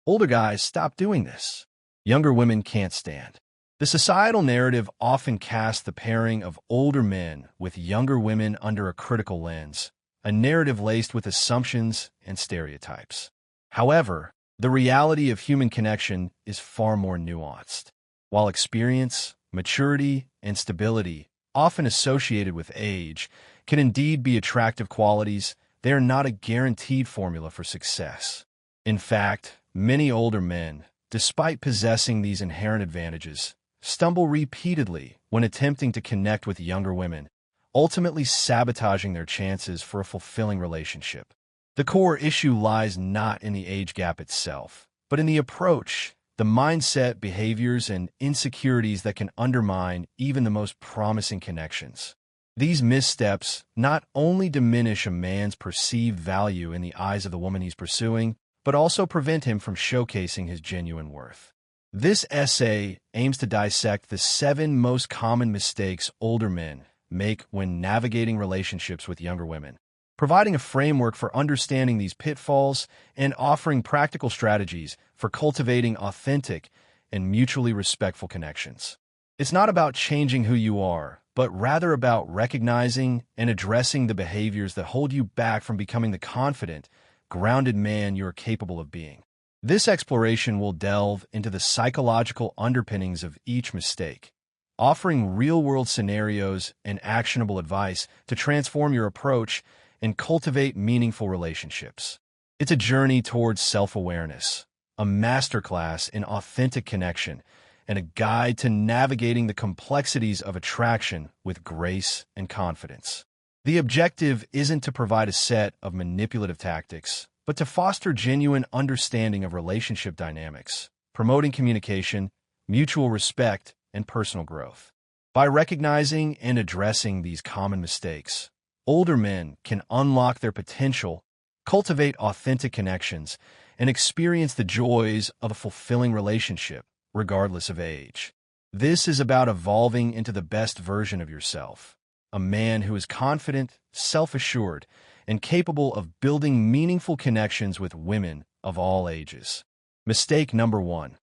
Older guys, stop doing this. Younger women can't stand. The societal narrative often casts the pairing of older men with younger women under a critical lens, a narrative laced with assumptions and stereotypes. However, the reality of human connection is far more nuanced. While experience, maturity, and stability, often associated with age, can indeed be attractive qualities, they are not a guaranteed formula for success. In fact, many older men, despite possessing these inherent advantages, stumble repeatedly when attempting to connect with younger women, ultimately sabotaging their chances for a fulfilling relationship. The core issue lies not in the age gap itself, but in the approach, the mindset, behaviors, and insecurities that can undermine even the most promising connections. These missteps not only diminish a man's perceived value in the eyes of the woman he's pursuing, but also prevent him from showcasing his genuine worth. This essay aims to dissect the 7 most common mistakes older men make when navigating relationships with younger women, providing a framework for understanding these pitfalls and offering practical strategies for cultivating authentic and mutually respectful connections. It's not about changing who you are, but rather about recognizing and addressing the behaviors that hold you back from becoming the confident, grounded man you are capable of being. This exploration will delve into the psychological underpinnings of each mistake, offering real-world scenarios and actionable advice to transform your approach and cultivate meaningful relationships. It's a journey towards self-awareness, a masterclass in authentic connection, and a guide to navigating the complexities of attraction with grace and confidence. The objective isn't to provide a set of manipulative tactics, but to foster genuine understanding of relationship dynamics, promoting communication, mutual respect, and personal growth. By recognizing and addressing these common mistakes, older men can unlock their potential, cultivate authentic connections, and experience the joys of a fulfilling relationship, regardless of age. This is about evolving into the best version of yourself, a man who is confident, self-assured, and capable of building meaningful connections with women of all ages. Mistake number 1.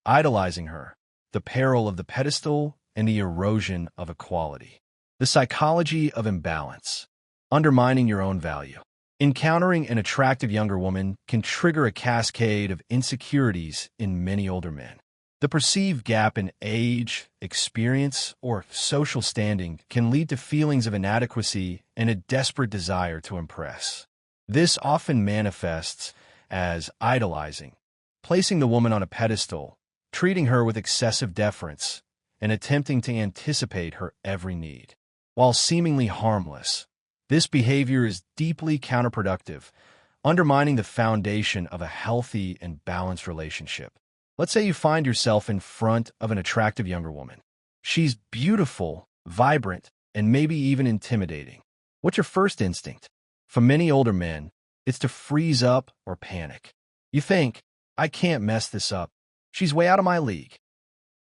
Idolizing her, the peril of the pedestal and the erosion of equality. The psychology of imbalance, undermining your own value. Encountering an attractive younger woman can trigger a cascade of insecurities in many older men. The perceived gap in age, experience, or social standing can lead to feelings of inadequacy and a desperate desire to impress. This often manifests as idolizing, placing the woman on a pedestal, treating her with excessive deference, and attempting to anticipate her every need. While seemingly harmless, this behavior is deeply counterproductive, undermining the foundation of a healthy and balanced relationship. Let's say you find yourself in front of an attractive younger woman. She's beautiful, vibrant, and maybe even intimidating. What's your first instinct? For many older men, it's to freeze up or panic. You think, I can't mess this up. She's way out of my league.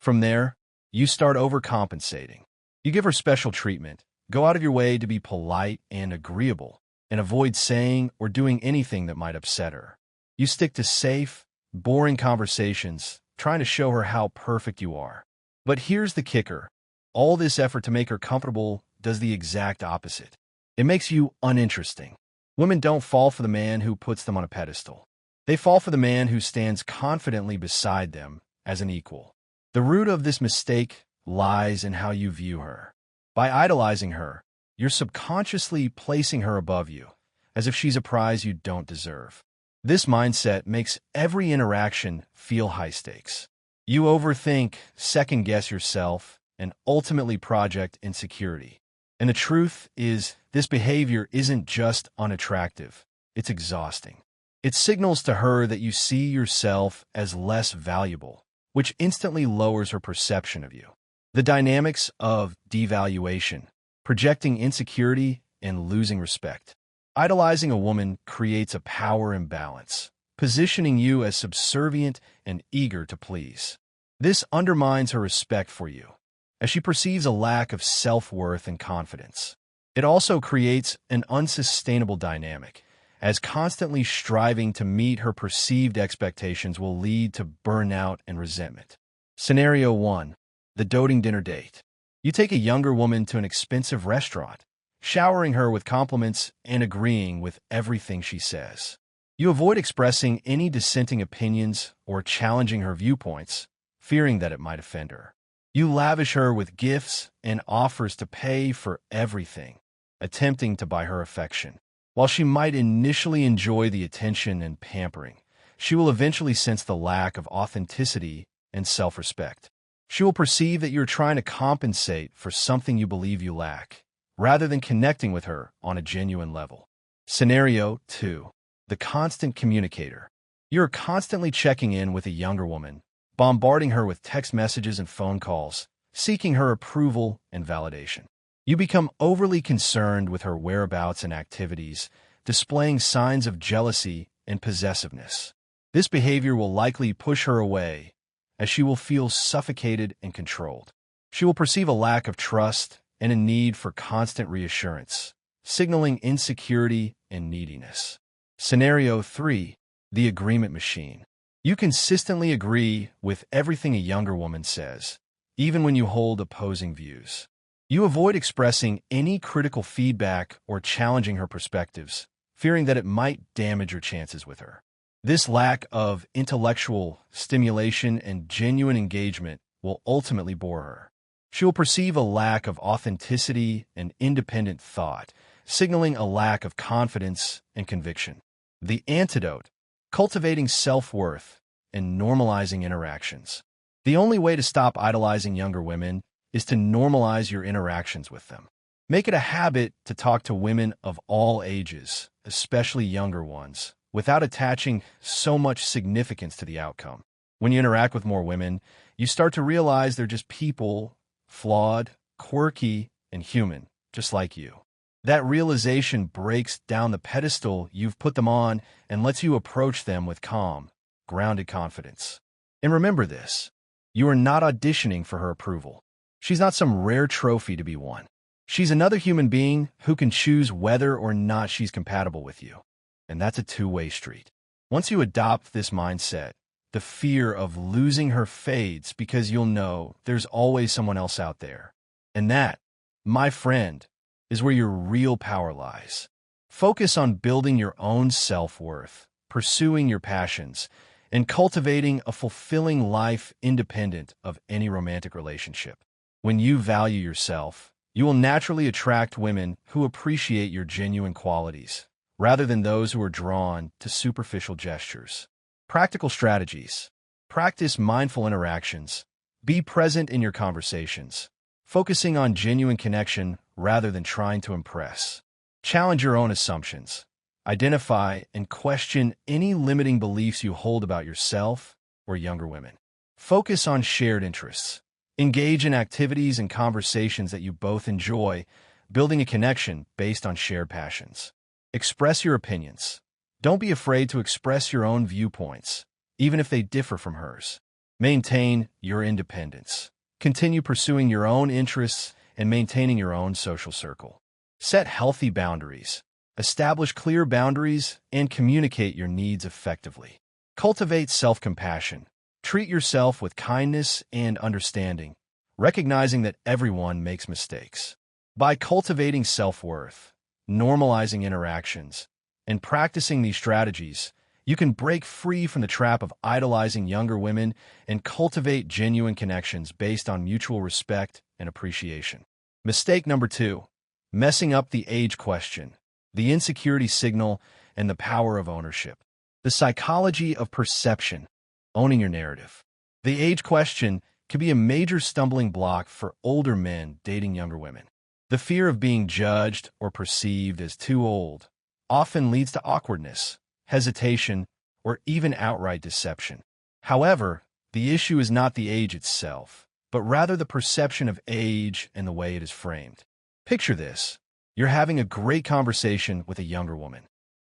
From there, you start overcompensating. You give her special treatment, go out of your way to be polite and agreeable, and avoid saying or doing anything that might upset her. You stick to safe, boring conversations, trying to show her how perfect you are. But here's the kicker. All this effort to make her comfortable does the exact opposite. It makes you uninteresting. Women don't fall for the man who puts them on a pedestal. They fall for the man who stands confidently beside them as an equal. The root of this mistake lies in how you view her. By idolizing her, you're subconsciously placing her above you, as if she's a prize you don't deserve. This mindset makes every interaction feel high stakes. You overthink, second-guess yourself, and ultimately project insecurity. And the truth is, this behavior isn't just unattractive, it's exhausting. It signals to her that you see yourself as less valuable, which instantly lowers her perception of you. The dynamics of devaluation, projecting insecurity, and losing respect. Idolizing a woman creates a power imbalance, positioning you as subservient and eager to please. This undermines her respect for you, as she perceives a lack of self-worth and confidence. It also creates an unsustainable dynamic, as constantly striving to meet her perceived expectations will lead to burnout and resentment. Scenario 1. The doting dinner date. You take a younger woman to an expensive restaurant, showering her with compliments and agreeing with everything she says. You avoid expressing any dissenting opinions or challenging her viewpoints, fearing that it might offend her. You lavish her with gifts and offers to pay for everything, attempting to buy her affection. While she might initially enjoy the attention and pampering, she will eventually sense the lack of authenticity and self-respect. She will perceive that you're trying to compensate for something you believe you lack, rather than connecting with her on a genuine level. Scenario 2. The constant communicator. You're constantly checking in with a younger woman, bombarding her with text messages and phone calls, seeking her approval and validation. You become overly concerned with her whereabouts and activities, displaying signs of jealousy and possessiveness. This behavior will likely push her away, as she will feel suffocated and controlled. She will perceive a lack of trust and a need for constant reassurance, signaling insecurity and neediness. Scenario 3. The agreement machine. You consistently agree with everything a younger woman says, even when you hold opposing views. You avoid expressing any critical feedback or challenging her perspectives, fearing that it might damage your chances with her. This lack of intellectual stimulation and genuine engagement will ultimately bore her. She will perceive a lack of authenticity and independent thought, signaling a lack of confidence and conviction. The antidote: cultivating self-worth and normalizing interactions. The only way to stop idolizing younger women is to normalize your interactions with them. Make it a habit to talk to women of all ages, especially younger ones, without attaching so much significance to the outcome. When you interact with more women, you start to realize they're just people, flawed, quirky, and human, just like you. That realization breaks down the pedestal you've put them on and lets you approach them with calm, grounded confidence. And remember this: you are not auditioning for her approval. She's not some rare trophy to be won. She's another human being who can choose whether or not she's compatible with you. And that's a two-way street. Once you adopt this mindset, the fear of losing her fades because you'll know there's always someone else out there. And that, my friend, is where your real power lies. Focus on building your own self-worth, pursuing your passions, and cultivating a fulfilling life independent of any romantic relationship. When you value yourself, you will naturally attract women who appreciate your genuine qualities, rather than those who are drawn to superficial gestures. Practical strategies. Practice mindful interactions. Be present in your conversations, focusing on genuine connection rather than trying to impress. Challenge your own assumptions. Identify and question any limiting beliefs you hold about yourself or younger women. Focus on shared interests. Engage in activities and conversations that you both enjoy, building a connection based on shared passions. Express your opinions. Don't be afraid to express your own viewpoints, even if they differ from hers. Maintain your independence. Continue pursuing your own interests and maintaining your own social circle. Set healthy boundaries. Establish clear boundaries and communicate your needs effectively. Cultivate self-compassion. Treat yourself with kindness and understanding, recognizing that everyone makes mistakes. By cultivating self-worth, normalizing interactions, and practicing these strategies, you can break free from the trap of idolizing younger women and cultivate genuine connections based on mutual respect and appreciation. Mistake number 2: messing up the age question, the insecurity signal, and the power of ownership. The psychology of perception. Owning your narrative. The age question can be a major stumbling block for older men dating younger women. The fear of being judged or perceived as too old often leads to awkwardness, hesitation, or even outright deception. However, the issue is not the age itself, but rather the perception of age and the way it is framed. Picture this: you're having a great conversation with a younger woman.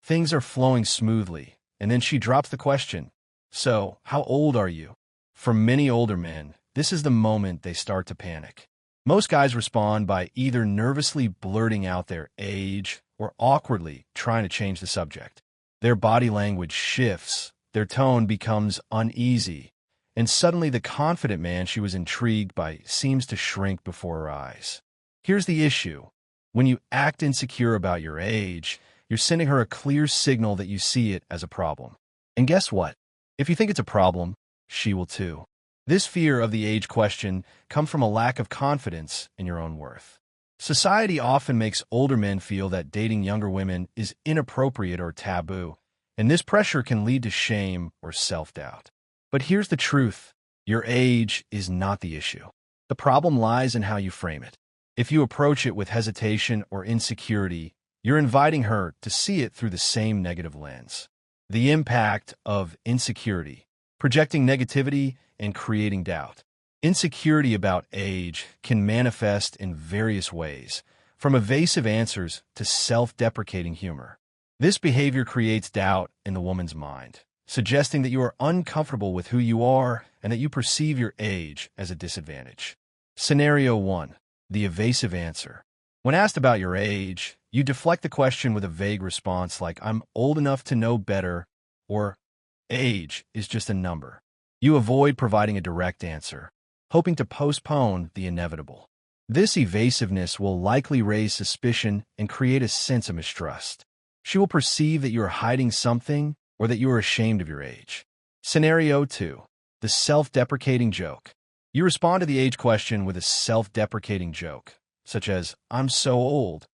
Things are flowing smoothly, and then she drops the question, "So, how old are you?" For many older men, this is the moment they start to panic. Most guys respond by either nervously blurting out their age or awkwardly trying to change the subject. Their body language shifts, their tone becomes uneasy, and suddenly the confident man she was intrigued by seems to shrink before her eyes. Here's the issue. When you act insecure about your age, you're sending her a clear signal that you see it as a problem. And guess what? If you think it's a problem, she will too. This fear of the age question comes from a lack of confidence in your own worth. Society often makes older men feel that dating younger women is inappropriate or taboo, and this pressure can lead to shame or self-doubt. But here's the truth. Your age is not the issue. The problem lies in how you frame it. If you approach it with hesitation or insecurity, you're inviting her to see it through the same negative lens. The impact of insecurity, projecting negativity and creating doubt. Insecurity about age can manifest in various ways, from evasive answers to self-deprecating humor. This behavior creates doubt in the woman's mind, suggesting that you are uncomfortable with who you are and that you perceive your age as a disadvantage. Scenario 1. The evasive answer. When asked about your age, you deflect the question with a vague response like, "I'm old enough to know better," or "Age is just a number." You avoid providing a direct answer, hoping to postpone the inevitable. This evasiveness will likely raise suspicion and create a sense of mistrust. She will perceive that you are hiding something or that you are ashamed of your age. Scenario 2. The self-deprecating joke. You respond to the age question with a self-deprecating joke, such as, "I'm so old.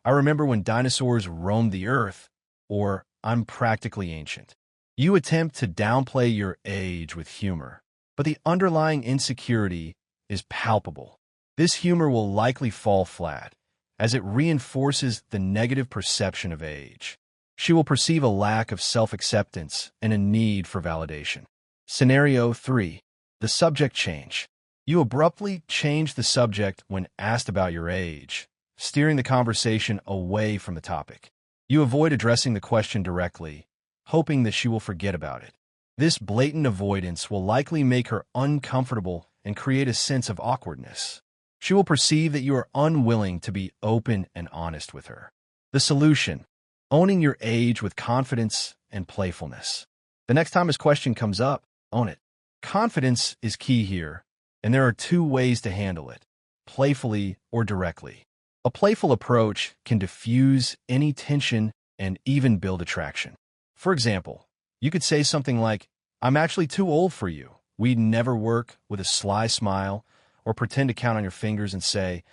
I remember when dinosaurs roamed the earth," or "I'm practically ancient." You attempt to downplay your age with humor, but the underlying insecurity is palpable. This humor will likely fall flat, as it reinforces the negative perception of age. She will perceive a lack of self-acceptance and a need for validation. Scenario 3. The subject change. You abruptly change the subject when asked about your age, steering the conversation away from the topic. You avoid addressing the question directly, hoping that she will forget about it. This blatant avoidance will likely make her uncomfortable and create a sense of awkwardness. She will perceive that you are unwilling to be open and honest with her. The solution: owning your age with confidence and playfulness. The next time this question comes up, own it. Confidence is key here, and there are two ways to handle it: playfully or directly. A playful approach can diffuse any tension and even build attraction. For example, you could say something like, "I'm actually too old for you. We'd never work," with a sly smile, or pretend to count on your fingers and say,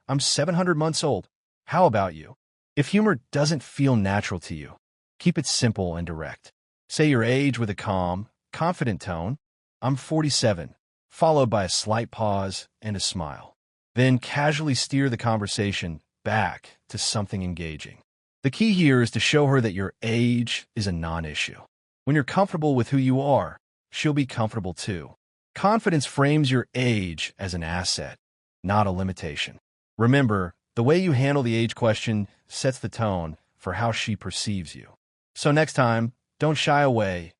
"I'm 700 months old. How about you?" If humor doesn't feel natural to you, keep it simple and direct. Say your age with a calm, confident tone, "I'm 47, followed by a slight pause and a smile. Then casually steer the conversation back to something engaging. The key here is to show her that your age is a non-issue. When you're comfortable with who you are, she'll be comfortable too. Confidence frames your age as an asset, not a limitation. Remember, the way you handle the age question sets the tone for how she perceives you. So next time, don't shy away,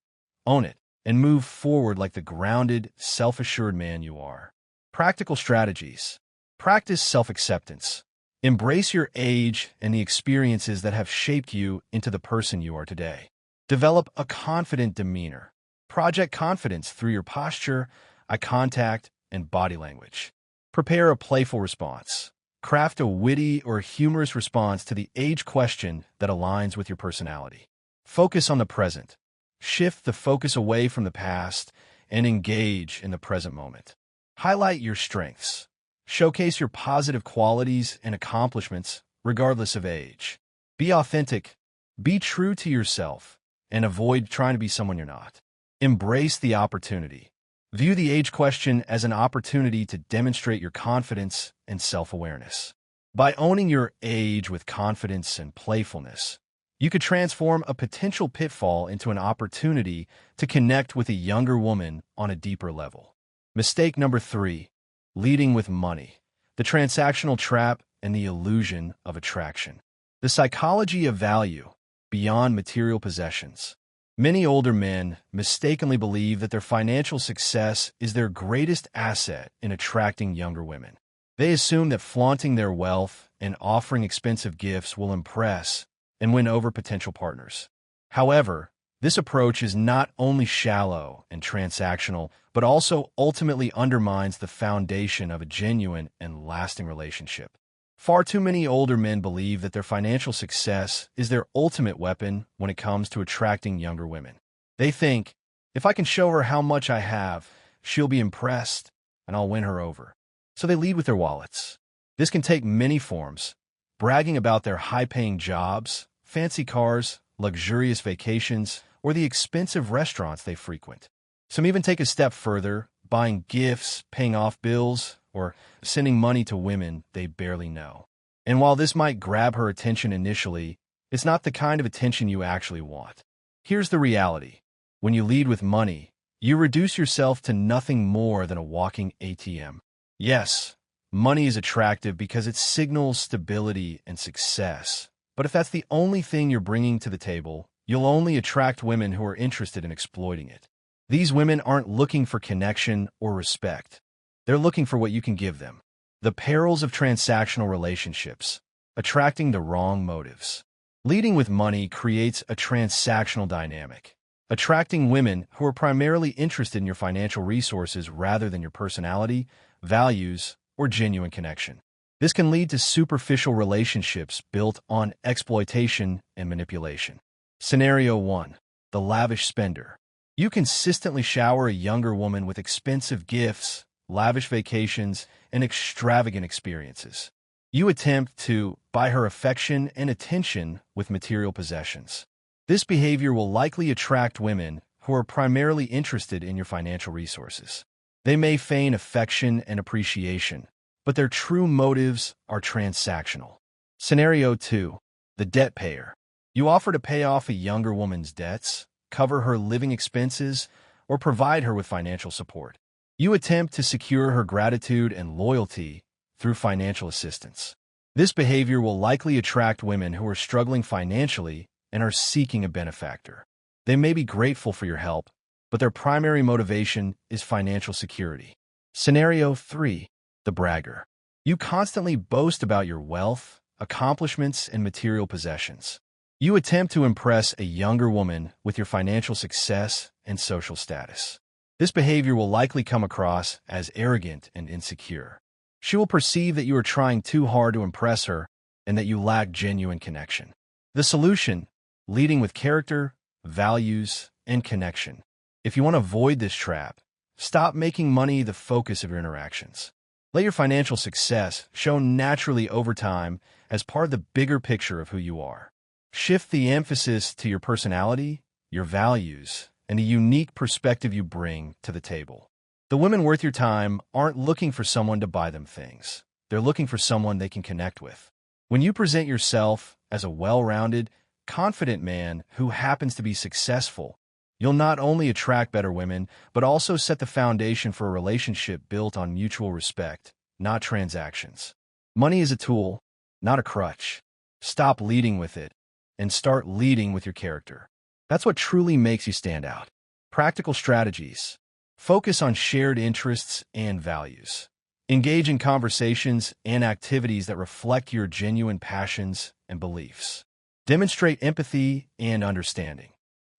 own it, and move forward like the grounded, self-assured man you are. Practical strategies. Practice self-acceptance. Embrace your age and the experiences that have shaped you into the person you are today. Develop a confident demeanor. Project confidence through your posture, eye contact, and body language. Prepare a playful response. Craft a witty or humorous response to the age question that aligns with your personality. Focus on the present. Shift the focus away from the past and engage in the present moment. Highlight your strengths. Showcase your positive qualities and accomplishments, regardless of age. Be authentic, be true to yourself, and avoid trying to be someone you're not. Embrace the opportunity. View the age question as an opportunity to demonstrate your confidence and self-awareness. By owning your age with confidence and playfulness, you could transform a potential pitfall into an opportunity to connect with a younger woman on a deeper level. Mistake number 3. Leading with money, the transactional trap and the illusion of attraction. The psychology of value beyond material possessions. Many older men mistakenly believe that their financial success is their greatest asset in attracting younger women. They assume that flaunting their wealth and offering expensive gifts will impress and win over potential partners. However, this approach is not only shallow and transactional, but also ultimately undermines the foundation of a genuine and lasting relationship. Far too many older men believe that their financial success is their ultimate weapon when it comes to attracting younger women. They think, if I can show her how much I have, she'll be impressed and I'll win her over. So they lead with their wallets. This can take many forms: bragging about their high-paying jobs, fancy cars, luxurious vacations, or the expensive restaurants they frequent. Some even take a step further, buying gifts, paying off bills, or sending money to women they barely know. And while this might grab her attention initially, it's not the kind of attention you actually want. Here's the reality. When you lead with money, you reduce yourself to nothing more than a walking ATM. Yes, money is attractive because it signals stability and success. But if that's the only thing you're bringing to the table, you'll only attract women who are interested in exploiting it. These women aren't looking for connection or respect. They're looking for what you can give them. The perils of transactional relationships: attracting the wrong motives. Leading with money creates a transactional dynamic, attracting women who are primarily interested in your financial resources rather than your personality, values, or genuine connection. This can lead to superficial relationships built on exploitation and manipulation. Scenario 1. The lavish spender. You consistently shower a younger woman with expensive gifts, lavish vacations, and extravagant experiences. You attempt to buy her affection and attention with material possessions. This behavior will likely attract women who are primarily interested in your financial resources. They may feign affection and appreciation, but their true motives are transactional. Scenario 2. The debt payer. You offer to pay off a younger woman's debts, cover her living expenses, or provide her with financial support. You attempt to secure her gratitude and loyalty through financial assistance. This behavior will likely attract women who are struggling financially and are seeking a benefactor. They may be grateful for your help, but their primary motivation is financial security. Scenario 3. The bragger. You constantly boast about your wealth, accomplishments, and material possessions. You attempt to impress a younger woman with your financial success and social status. This behavior will likely come across as arrogant and insecure. She will perceive that you are trying too hard to impress her and that you lack genuine connection. The solution: leading with character, values, and connection. If you want to avoid this trap, stop making money the focus of your interactions. Let your financial success show naturally over time as part of the bigger picture of who you are. Shift the emphasis to your personality, your values, and the unique perspective you bring to the table. The women worth your time aren't looking for someone to buy them things. They're looking for someone they can connect with. When you present yourself as a well-rounded, confident man who happens to be successful, you'll not only attract better women, but also set the foundation for a relationship built on mutual respect, not transactions. Money is a tool, not a crutch. Stop leading with it and start leading with your character. That's what truly makes you stand out. Practical strategies. Focus on shared interests and values. Engage in conversations and activities that reflect your genuine passions and beliefs. Demonstrate empathy and understanding.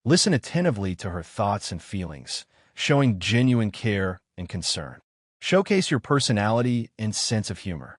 Listen attentively to her thoughts and feelings, showing genuine care and concern. Showcase your personality and sense of humor.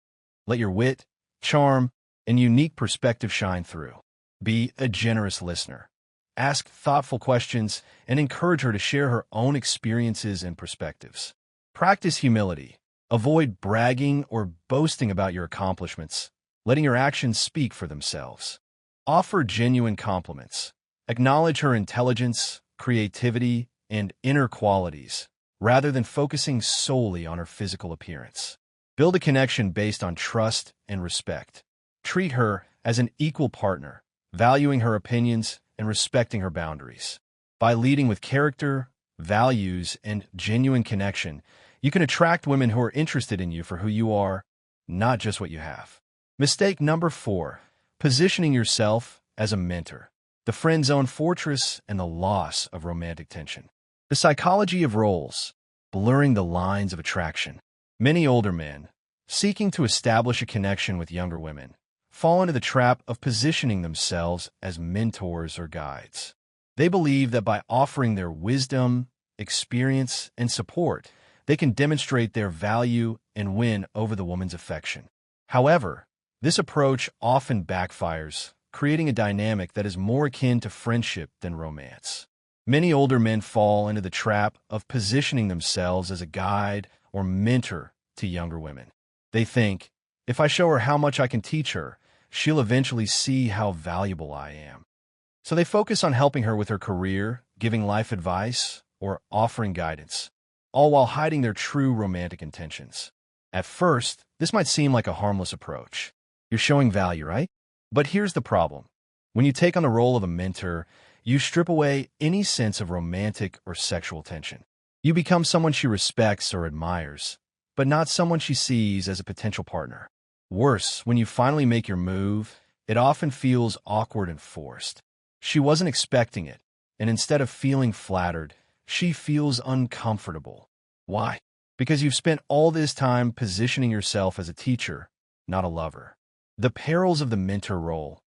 Let your wit, charm, and unique perspective shine through. Be a generous listener. Ask thoughtful questions and encourage her to share her own experiences and perspectives. Practice humility. Avoid bragging or boasting about your accomplishments, letting your actions speak for themselves. Offer genuine compliments. Acknowledge her intelligence, creativity, and inner qualities, rather than focusing solely on her physical appearance. Build a connection based on trust and respect. Treat her as an equal partner, valuing her opinions and respecting her boundaries. By leading with character, values, and genuine connection, you can attract women who are interested in you for who you are, not just what you have. Mistake number 4: positioning yourself as a mentor. The friend zone fortress and the loss of romantic tension. The psychology of roles, blurring the lines of attraction. Many older men, seeking to establish a connection with younger women, fall into the trap of positioning themselves as mentors or guides. They believe that by offering their wisdom, experience, and support, they can demonstrate their value and win over the woman's affection. However, this approach often backfires, creating a dynamic that is more akin to friendship than romance. Many older men fall into the trap of positioning themselves as a guide or mentor to younger women. They think, if I show her how much I can teach her, she'll eventually see how valuable I am. So they focus on helping her with her career, giving life advice, or offering guidance, all while hiding their true romantic intentions. At first, this might seem like a harmless approach. You're showing value, right? But here's the problem. When you take on the role of a mentor, you strip away any sense of romantic or sexual tension. You become someone she respects or admires, but not someone she sees as a potential partner. Worse, when you finally make your move, it often feels awkward and forced. She wasn't expecting it, and instead of feeling flattered, she feels uncomfortable. Why? Because you've spent all this time positioning yourself as a teacher, not a lover. The perils of the mentor role: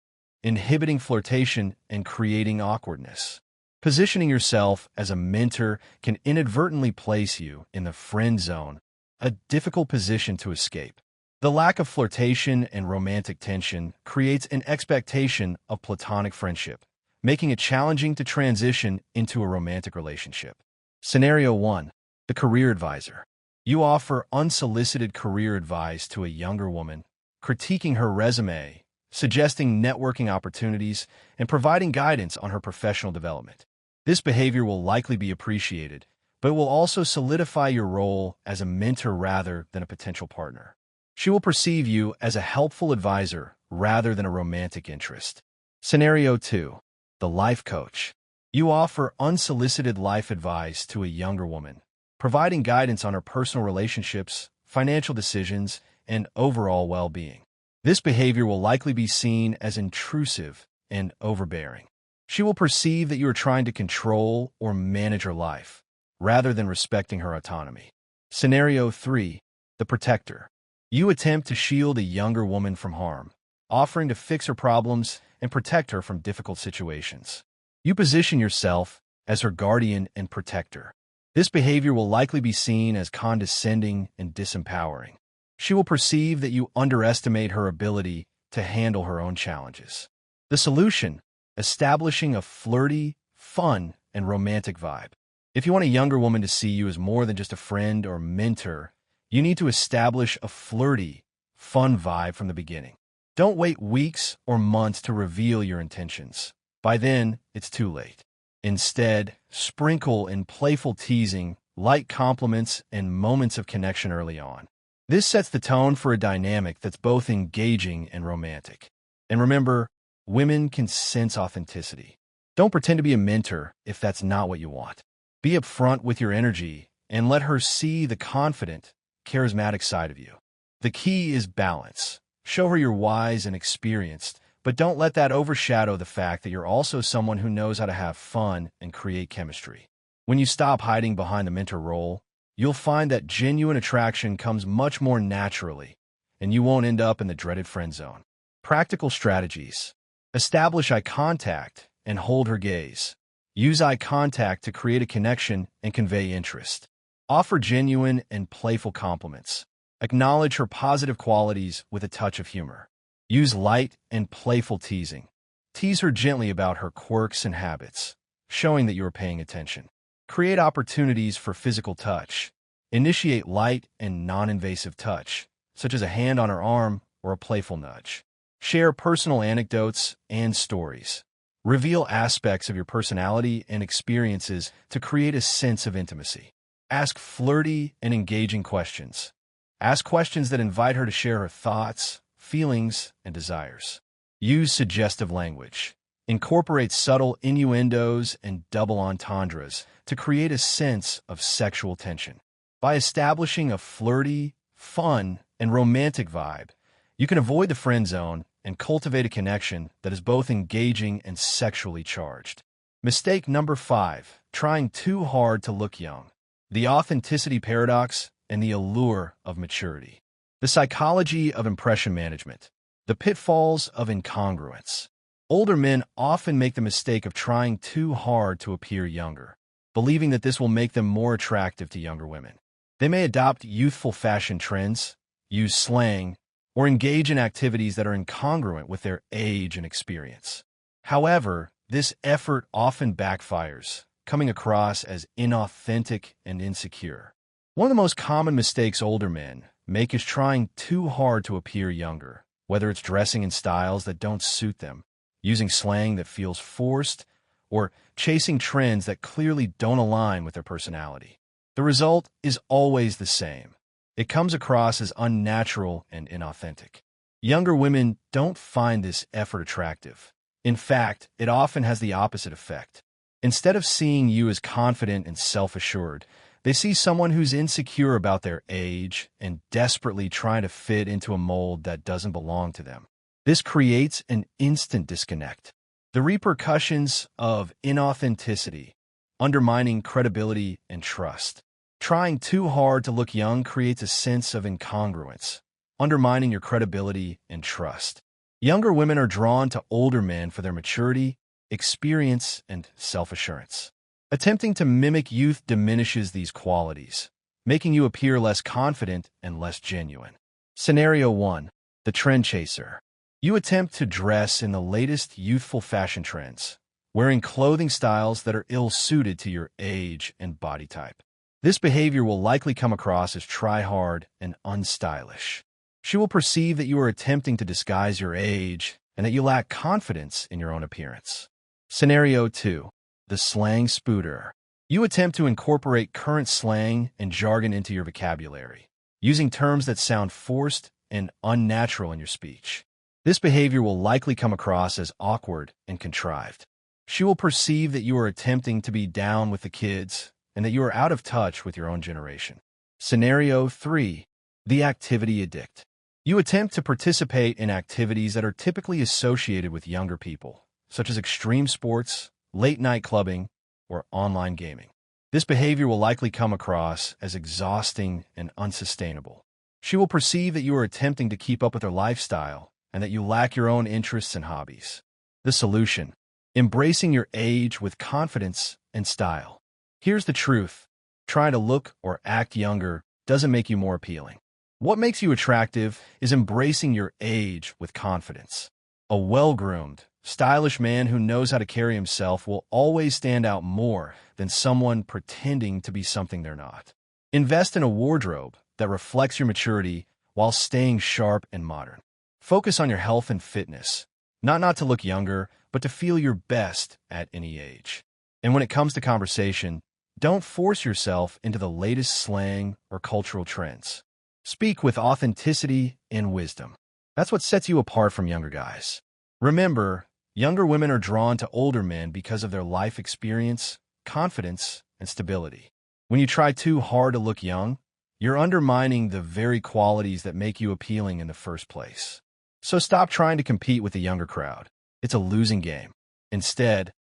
inhibiting flirtation and creating awkwardness. Positioning yourself as a mentor can inadvertently place you in the friend zone, a difficult position to escape. The lack of flirtation and romantic tension creates an expectation of platonic friendship, making it challenging to transition into a romantic relationship. Scenario 1. The career advisor. You offer unsolicited career advice to a younger woman, critiquing her resume, suggesting networking opportunities, and providing guidance on her professional development. This behavior will likely be appreciated, but it will also solidify your role as a mentor rather than a potential partner. She will perceive you as a helpful advisor rather than a romantic interest. Scenario 2. The life coach. You offer unsolicited life advice to a younger woman, providing guidance on her personal relationships, financial decisions, and overall well-being. This behavior will likely be seen as intrusive and overbearing. She will perceive that you are trying to control or manage her life, rather than respecting her autonomy. Scenario 3. The protector. You attempt to shield a younger woman from harm, offering to fix her problems and protect her from difficult situations. You position yourself as her guardian and protector. This behavior will likely be seen as condescending and disempowering. She will perceive that you underestimate her ability to handle her own challenges. The solution: establishing a flirty, fun, and romantic vibe. If you want a younger woman to see you as more than just a friend or mentor, you need to establish a flirty, fun vibe from the beginning. Don't wait weeks or months to reveal your intentions. By then, it's too late. Instead, sprinkle in playful teasing, light compliments, and moments of connection early on. This sets the tone for a dynamic that's both engaging and romantic. And remember, women can sense authenticity. Don't pretend to be a mentor if that's not what you want. Be upfront with your energy and let her see the confident, charismatic side of you. The key is balance. Show her you're wise and experienced, but don't let that overshadow the fact that you're also someone who knows how to have fun and create chemistry. When you stop hiding behind the mentor role, you'll find that genuine attraction comes much more naturally, and you won't end up in the dreaded friend zone. Practical strategies: establish eye contact and hold her gaze. Use eye contact to create a connection and convey interest. Offer genuine and playful compliments. Acknowledge her positive qualities with a touch of humor. Use light and playful teasing. Tease her gently about her quirks and habits, showing that you are paying attention. Create opportunities for physical touch. Initiate light and non-invasive touch, such as a hand on her arm or a playful nudge. Share personal anecdotes and stories. Reveal aspects of your personality and experiences to create a sense of intimacy. Ask flirty and engaging questions. Ask questions that invite her to share her thoughts, feelings, and desires. Use suggestive language. Incorporate subtle innuendos and double entendres to create a sense of sexual tension. By establishing a flirty, fun, and romantic vibe, you can avoid the friend zone and cultivate a connection that is both engaging and sexually charged. Mistake number 5: trying too hard to look young. The authenticity paradox and the allure of maturity. The psychology of impression management. The pitfalls of incongruence. Older men often make the mistake of trying too hard to appear younger, believing that this will make them more attractive to younger women. They may adopt youthful fashion trends, use slang, or engage in activities that are incongruent with their age and experience. However, this effort often backfires, coming across as inauthentic and insecure. One of the most common mistakes older men make is trying too hard to appear younger, whether it's dressing in styles that don't suit them, using slang that feels forced, or chasing trends that clearly don't align with their personality. The result is always the same. It comes across as unnatural and inauthentic. Younger women don't find this effort attractive. In fact, it often has the opposite effect. Instead of seeing you as confident and self-assured, they see someone who's insecure about their age and desperately trying to fit into a mold that doesn't belong to them. This creates an instant disconnect. The repercussions of inauthenticity, undermining credibility and trust. Trying too hard to look young creates a sense of incongruence, undermining your credibility and trust. Younger women are drawn to older men for their maturity, experience, and self-assurance. Attempting to mimic youth diminishes these qualities, making you appear less confident and less genuine. Scenario 1. The trend chaser. You attempt to dress in the latest youthful fashion trends, wearing clothing styles that are ill-suited to your age and body type. This behavior will likely come across as try-hard and unstylish. She will perceive that you are attempting to disguise your age and that you lack confidence in your own appearance. Scenario 2. The slang spooter. You attempt to incorporate current slang and jargon into your vocabulary, using terms that sound forced and unnatural in your speech. This behavior will likely come across as awkward and contrived. She will perceive that you are attempting to be down with the kids and that you are out of touch with your own generation. Scenario 3. The activity addict. You attempt to participate in activities that are typically associated with younger people, such as extreme sports, late-night clubbing, or online gaming. This behavior will likely come across as exhausting and unsustainable. She will perceive that you are attempting to keep up with her lifestyle and that you lack your own interests and hobbies. The solution: embracing your age with confidence and style. Here's the truth. Trying to look or act younger doesn't make you more appealing. What makes you attractive is embracing your age with confidence. A well-groomed, stylish man who knows how to carry himself will always stand out more than someone pretending to be something they're not. Invest in a wardrobe that reflects your maturity while staying sharp and modern. Focus on your health and fitness, not to look younger, but to feel your best at any age. And when it comes to conversation, don't force yourself into the latest slang or cultural trends. Speak with authenticity and wisdom. That's what sets you apart from younger guys. Remember, younger women are drawn to older men because of their life experience, confidence, and stability. When you try too hard to look young, you're undermining the very qualities that make you appealing in the first place. So stop trying to compete with the younger crowd. It's a losing game. Instead,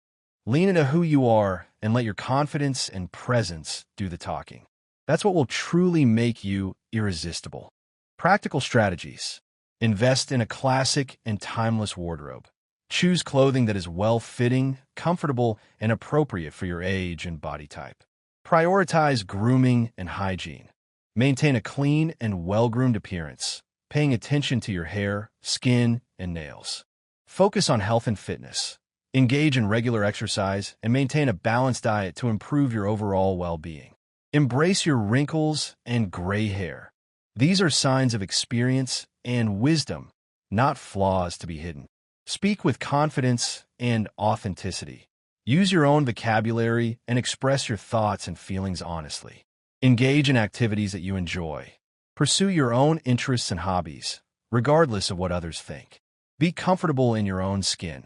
lean into who you are and let your confidence and presence do the talking. That's what will truly make you irresistible. Practical strategies. Invest in a classic and timeless wardrobe. Choose clothing that is well-fitting, comfortable, and appropriate for your age and body type. Prioritize grooming and hygiene. Maintain a clean and well-groomed appearance, paying attention to your hair, skin, and nails. Focus on health and fitness. Engage in regular exercise and maintain a balanced diet to improve your overall well-being. Embrace your wrinkles and gray hair. These are signs of experience and wisdom, not flaws to be hidden. Speak with confidence and authenticity. Use your own vocabulary and express your thoughts and feelings honestly. Engage in activities that you enjoy. Pursue your own interests and hobbies, regardless of what others think. Be comfortable in your own skin.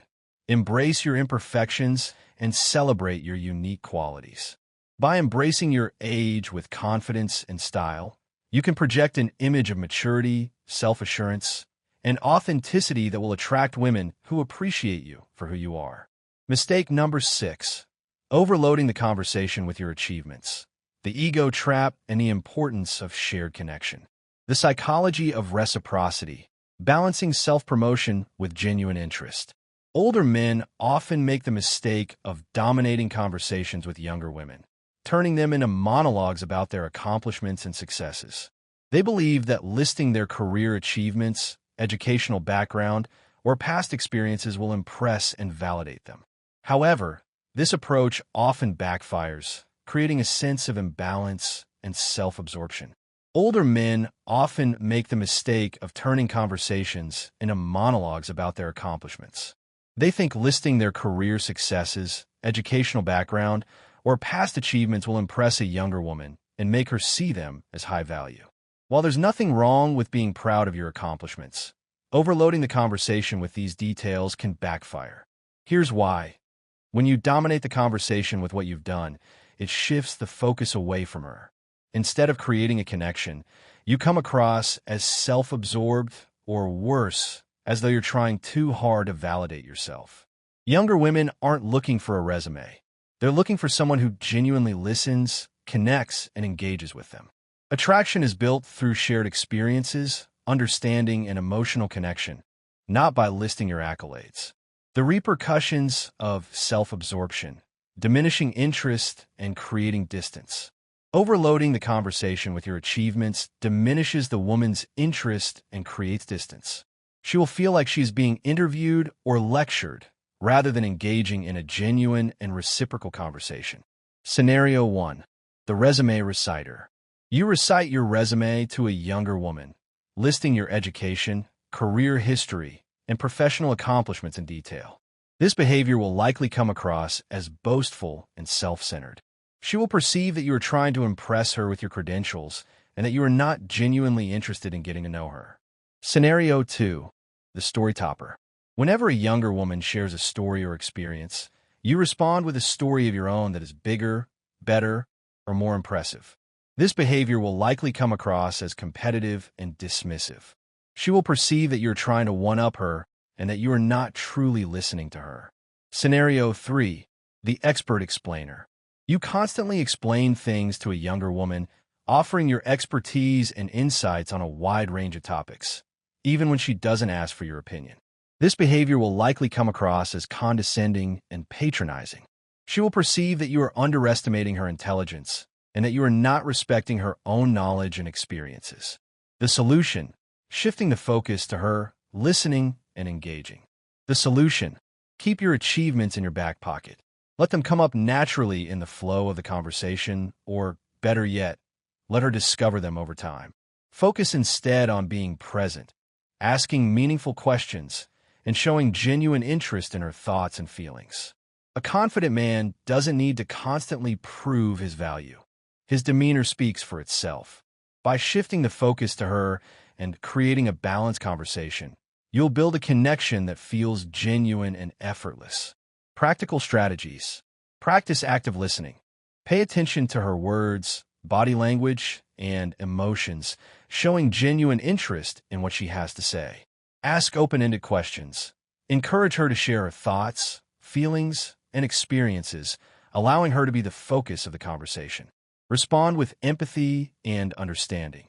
Embrace your imperfections and celebrate your unique qualities. By embracing your age with confidence and style, you can project an image of maturity, self-assurance, and authenticity that will attract women who appreciate you for who you are. Mistake number 6. Overloading the conversation with your achievements, the ego trap, and the importance of shared connection. The psychology of reciprocity, balancing self-promotion with genuine interest. Older men often make the mistake of dominating conversations with younger women, turning them into monologues about their accomplishments and successes. They believe that listing their career achievements, educational background, or past experiences will impress and validate them. However, this approach often backfires, creating a sense of imbalance and self-absorption. Older men often make the mistake of turning conversations into monologues about their accomplishments. They think listing their career successes, educational background, or past achievements will impress a younger woman and make her see them as high value. While there's nothing wrong with being proud of your accomplishments, overloading the conversation with these details can backfire. Here's why. When you dominate the conversation with what you've done, it shifts the focus away from her. Instead of creating a connection, you come across as self-absorbed, or worse, as though you're trying too hard to validate yourself. Younger women aren't looking for a resume. They're looking for someone who genuinely listens, connects, and engages with them. Attraction is built through shared experiences, understanding, and emotional connection, not by listing your accolades. The repercussions of self-absorption, diminishing interest, and creating distance. Overloading the conversation with your achievements diminishes the woman's interest and creates distance. She will feel like she is being interviewed or lectured rather than engaging in a genuine and reciprocal conversation. Scenario 1. The resume reciter. You recite your resume to a younger woman, listing your education, career history, and professional accomplishments in detail. This behavior will likely come across as boastful and self-centered. She will perceive that you are trying to impress her with your credentials and that you are not genuinely interested in getting to know her. Scenario 2. The story topper. Whenever a younger woman shares a story or experience, you respond with a story of your own that is bigger, better, or more impressive. This behavior will likely come across as competitive and dismissive. She will perceive that you're trying to one-up her and that you are not truly listening to her. Scenario 3. The expert explainer. You constantly explain things to a younger woman, offering your expertise and insights on a wide range of topics, even when she doesn't ask for your opinion. This behavior will likely come across as condescending and patronizing. She will perceive that you are underestimating her intelligence and that you are not respecting her own knowledge and experiences. The solution: shifting the focus to her, listening, and engaging. The solution: keep your achievements in your back pocket. Let them come up naturally in the flow of the conversation, or, better yet, let her discover them over time. Focus instead on being present, asking meaningful questions, and showing genuine interest in her thoughts and feelings. A confident man doesn't need to constantly prove his value. His demeanor speaks for itself. By shifting the focus to her and creating a balanced conversation, you'll build a connection that feels genuine and effortless. Practical strategies. Practice active listening. Pay attention to her words, body language, and emotions, showing genuine interest in what she has to say. Ask open-ended questions. Encourage her to share her thoughts, feelings, and experiences, allowing her to be the focus of the conversation. Respond with empathy and understanding.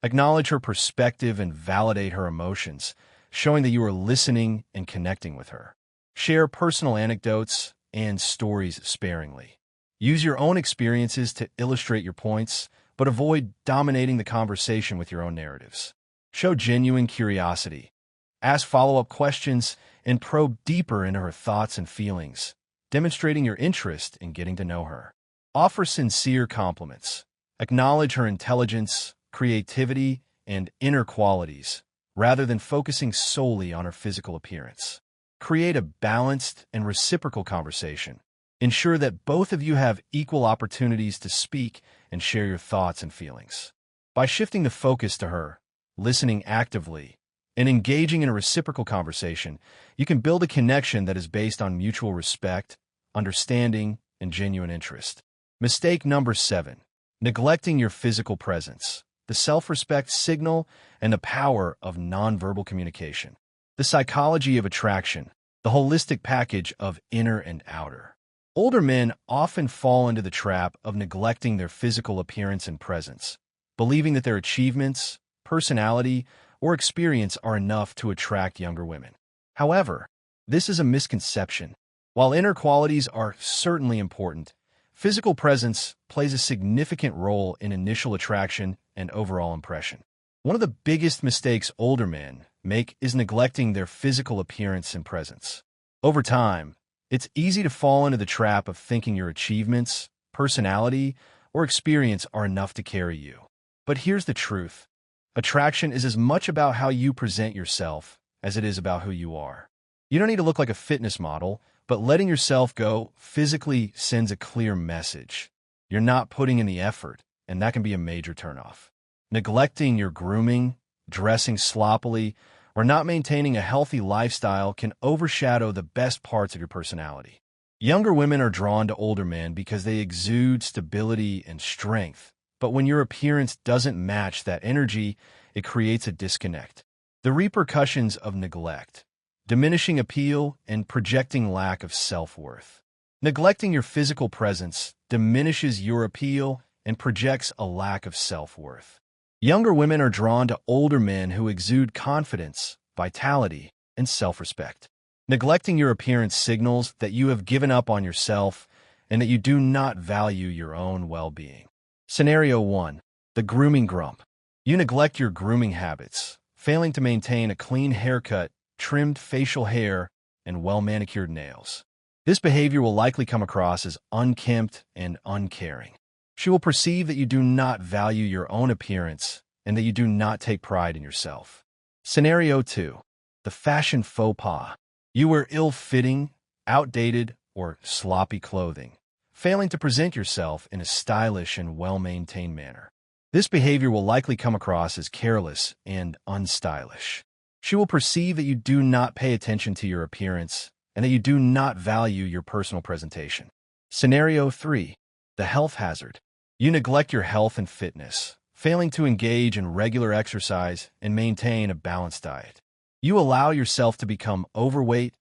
Acknowledge her perspective and validate her emotions, showing that you are listening and connecting with her. Share personal anecdotes and stories sparingly. Use your own experiences to illustrate your points, but avoid dominating the conversation with your own narratives. Show genuine curiosity. Ask follow-up questions and probe deeper into her thoughts and feelings, demonstrating your interest in getting to know her. Offer sincere compliments. Acknowledge her intelligence, creativity, and inner qualities, rather than focusing solely on her physical appearance. Create a balanced and reciprocal conversation. Ensure that both of you have equal opportunities to speak and share your thoughts and feelings. By shifting the focus to her, listening actively, and engaging in a reciprocal conversation, you can build a connection that is based on mutual respect, understanding, and genuine interest. Mistake number 7. Neglecting your physical presence, the self-respect signal, and the power of nonverbal communication. The psychology of attraction, the holistic package of inner and outer. Older men often fall into the trap of neglecting their physical appearance and presence, believing that their achievements, personality, or experience are enough to attract younger women. However, this is a misconception. While inner qualities are certainly important, physical presence plays a significant role in initial attraction and overall impression. One of the biggest mistakes older men make is neglecting their physical appearance and presence. Over time, it's easy to fall into the trap of thinking your achievements, personality, or experience are enough to carry you. But here's the truth. Attraction is as much about how you present yourself as it is about who you are. You don't need to look like a fitness model, but letting yourself go physically sends a clear message. You're not putting in the effort, and that can be a major turnoff. Neglecting your grooming, dressing sloppily, or not maintaining a healthy lifestyle can overshadow the best parts of your personality. Younger women are drawn to older men because they exude stability and strength, but when your appearance doesn't match that energy, it creates a disconnect. The repercussions of neglect: diminishing appeal and projecting lack of self-worth. Neglecting your physical presence diminishes your appeal and projects a lack of self-worth. Younger women are drawn to older men who exude confidence, vitality, and self-respect. Neglecting your appearance signals that you have given up on yourself and that you do not value your own well-being. Scenario 1. The grooming grump. You neglect your grooming habits, failing to maintain a clean haircut, trimmed facial hair, and well-manicured nails. This behavior will likely come across as unkempt and uncaring. She will perceive that you do not value your own appearance and that you do not take pride in yourself. Scenario 2. The fashion faux pas. You wear ill-fitting, outdated, or sloppy clothing, failing to present yourself in a stylish and well-maintained manner. This behavior will likely come across as careless and unstylish. She will perceive that you do not pay attention to your appearance and that you do not value your personal presentation. Scenario 3. The health hazard. You neglect your health and fitness, failing to engage in regular exercise and maintain a balanced diet. You allow yourself to become overweight,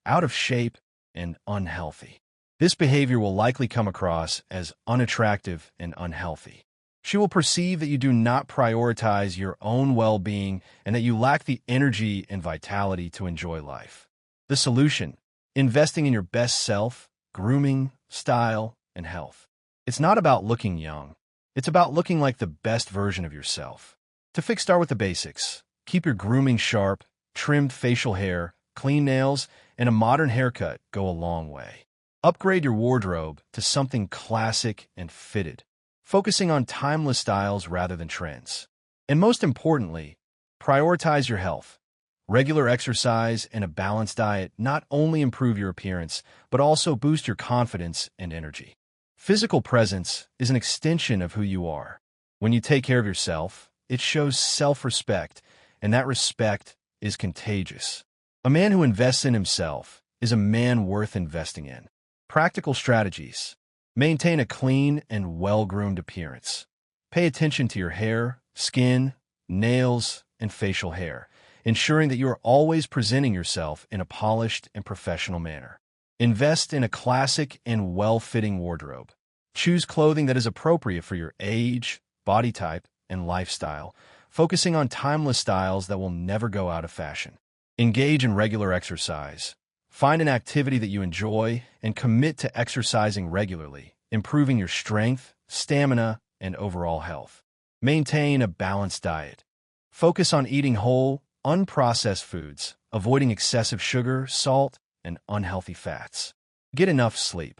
out of shape, and unhealthy. This behavior will likely come across as unattractive and unhealthy. She will perceive that you do not prioritize your own well-being and that you lack the energy and vitality to enjoy life. The solution: investing in your best self, grooming, style, and health. It's not about looking young. It's about looking like the best version of yourself. Start with the basics. Keep your grooming sharp, trimmed facial hair, clean nails, and a modern haircut go a long way. Upgrade your wardrobe to something classic and fitted, focusing on timeless styles rather than trends. And most importantly, prioritize your health. Regular exercise and a balanced diet not only improve your appearance, but also boost your confidence and energy. Physical presence is an extension of who you are. When you take care of yourself, it shows self-respect, and that respect is contagious. A man who invests in himself is a man worth investing in. Practical strategies: maintain a clean and well-groomed appearance. Pay attention to your hair, skin, nails, and facial hair, ensuring that you are always presenting yourself in a polished and professional manner. Invest in a classic and well-fitting wardrobe. Choose clothing that is appropriate for your age, body type, and lifestyle, focusing on timeless styles that will never go out of fashion. Engage in regular exercise. Find an activity that you enjoy and commit to exercising regularly, improving your strength, stamina, and overall health. Maintain a balanced diet. Focus on eating whole, unprocessed foods, avoiding excessive sugar, salt, and unhealthy fats. Get enough sleep.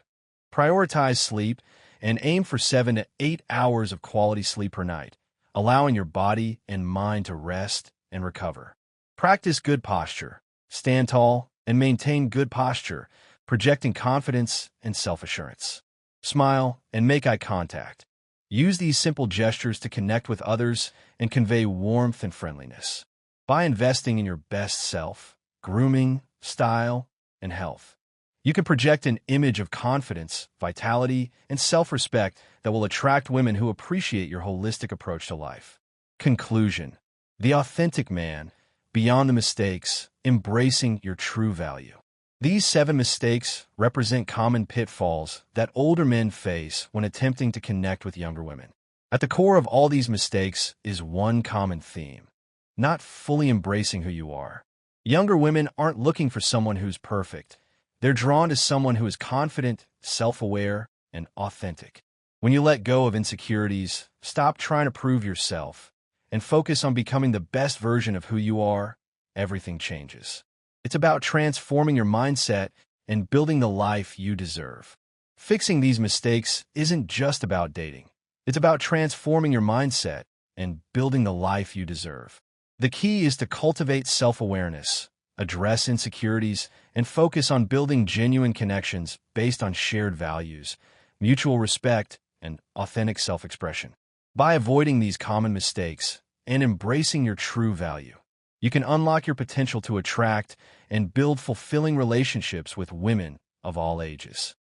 Prioritize sleep and aim for 7 to 8 hours of quality sleep per night, allowing your body and mind to rest and recover. Practice good posture. Stand tall and maintain good posture, projecting confidence and self-assurance. Smile and make eye contact. Use these simple gestures to connect with others and convey warmth and friendliness. By investing in your best self, grooming, style, and health, you can project an image of confidence, vitality, and self-respect that will attract women who appreciate your holistic approach to life. Conclusion: the authentic man, beyond the mistakes, embracing your true value. These 7 mistakes represent common pitfalls that older men face when attempting to connect with younger women. At the core of all these mistakes is one common theme: not fully embracing who you are. Younger women aren't looking for someone who's perfect. They're drawn to someone who is confident, self-aware, and authentic. When you let go of insecurities, stop trying to prove yourself, and focus on becoming the best version of who you are, everything changes. It's about transforming your mindset and building the life you deserve. Fixing these mistakes isn't just about dating. It's about transforming your mindset and building the life you deserve. The key is to cultivate self-awareness, address insecurities, and focus on building genuine connections based on shared values, mutual respect, and authentic self-expression. By avoiding these common mistakes and embracing your true value, you can unlock your potential to attract and build fulfilling relationships with women of all ages.